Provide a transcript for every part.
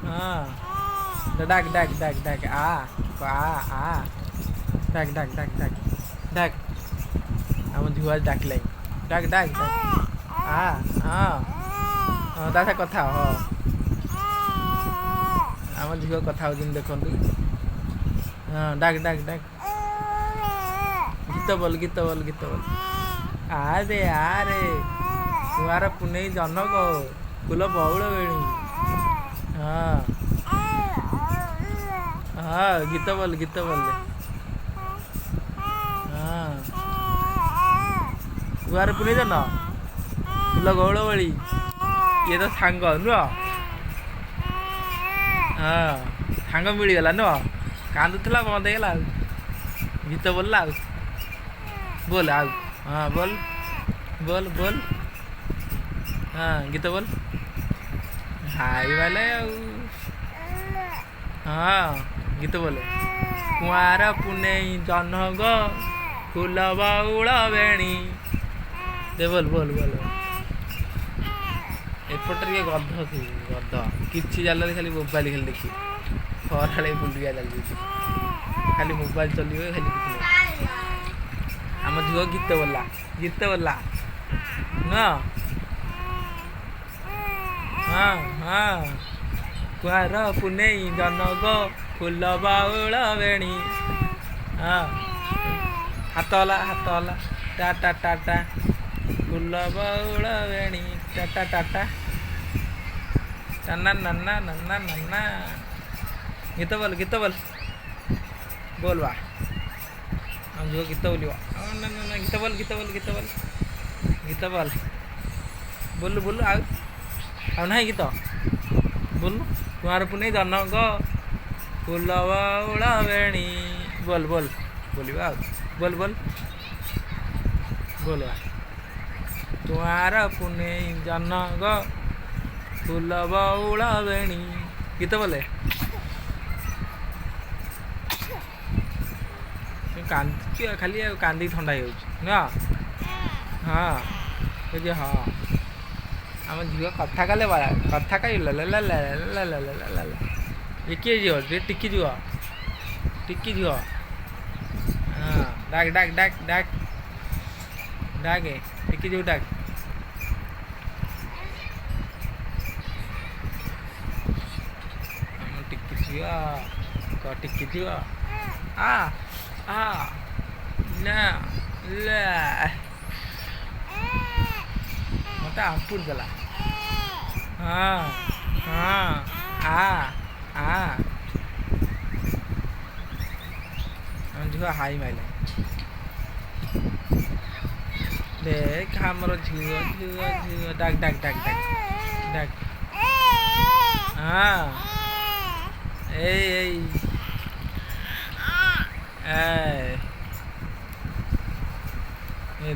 ହଁ ଡାକ ଡାକ ଡାକ ଡାକ ଆ ଡାକ ଡାକ ଡାକ ଡାକ ଡାକ ଆମ ଝିଅ ଆଜି ଡାକିଲାଇ ଡାକ ଡାକ ଡାକ ହଁ ହଁ ତା ସାথେ କଥା ହଁ ଆମ ଝିଅ କଥା ହଉଛନ୍ତି ଦେଖନ୍ତୁ ହଁ ଡାକ ଡାକ ଡାକ ଗୀତ ବୋଲ ଗୀତ ବୋଲ ଗୀତ ବୋଲ ଆରେ କୁଆଁର ପୁନେଇ ଜହ୍ନକ ଫୁଲ ବଉଳ ବେଣୀ ହଁ ହଁ ଗୀତ ବୋଲ ହଁ କୁଆଁର ପୁନେଇ ଜହ୍ନ ଫୁଲ ଗଉଳ ବେଣୀ ଇଏ ତ ସାଙ୍ଗ ନୁହଁ ହଁ ସାଙ୍ଗ ମିଳିଗଲା ନୁହଁ କାନ୍ଦୁଥିଲା ବନ୍ଦ ହେଇଗଲା ଆଉ ଗୀତ ବୋଲିଲା ଆଉ बोल आओ हाँ बोल बोल बोल हाँ गीत बोल हाई वाले हाँ गीत बोले कुआर पुनेई जह्न गो फूल बउल बेणी दे बोल बोल बोल एपटे गध गध कि जाल खाली मोबाइल खाली देखिए खरा बुलिया चलती खाली मोबाइल चलिए खाली किसी आम झुआ गीत बोला हाँ हाँ कुआर पुनेई जह्न गो फूल बउल बेणी हाँ हाथ हला टाटा टाटा फूल बउल बेणी टाटा टाटा नाना नाना नाना नाना गीत बोल बोल बा हम जो गीत बोलियो ना ना गीत बोल बोल बोल आउ ना गीत बोल कुआर पुनेई जह्न गो फूल बउल बेणी बोल बोल बोलिबा बोल बोल बोल कुआर पुनेई जह्न गो फूल बउल बेणी गीत बोले खाली कांदी ठंडा हो हाँ बुझे हाँ आम झील कथा कले बड़ा कथा कही ये किए झील टिकी झील हाँ डाक डाक डाक डाक डाके टिकी झील डाक टिकी झील ना मत आपुर देला हाँ झुआ हाई माइल देख हमर झुआ डाक डाक डाक डाक डाक हाँ ये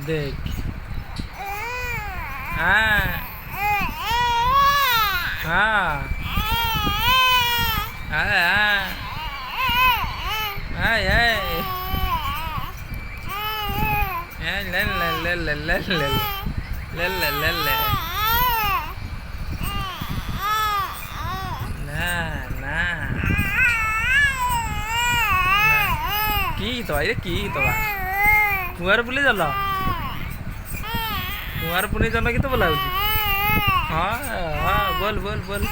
देख हाँ ले की तो कुआर पुनेई जह्न कुआर पुनेई जह्न गीत बोला हाँ हाँ बोल बोल बोल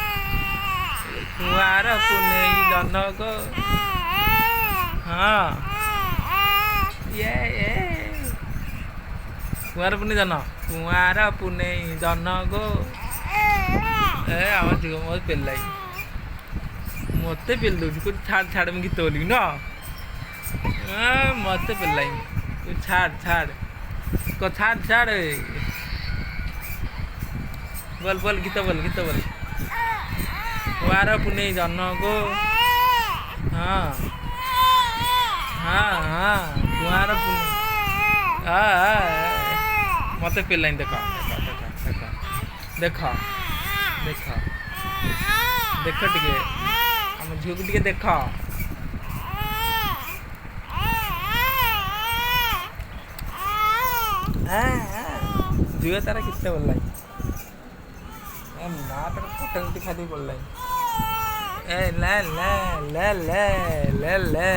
कुआर पुनेई जह्न गो हाँ ये कुआर पुनेई जह्न गो आम झील मत पेलाई मत पेल दूसरी कुछ छाड़ छाड़ में गीत बोली ना मत पेलाई छाड़ को छाड़ बोल बोल गीत बोल कुआर पुनेई जह्न गो हाँ कुआर पुनेई मत पेलाई देख देख देख देख टे आम झील को टे देख झील तार कितने बोल ना तार फटे खाली बोल ଏ ଲା ଲା ଲା ଲା ଲା ଲା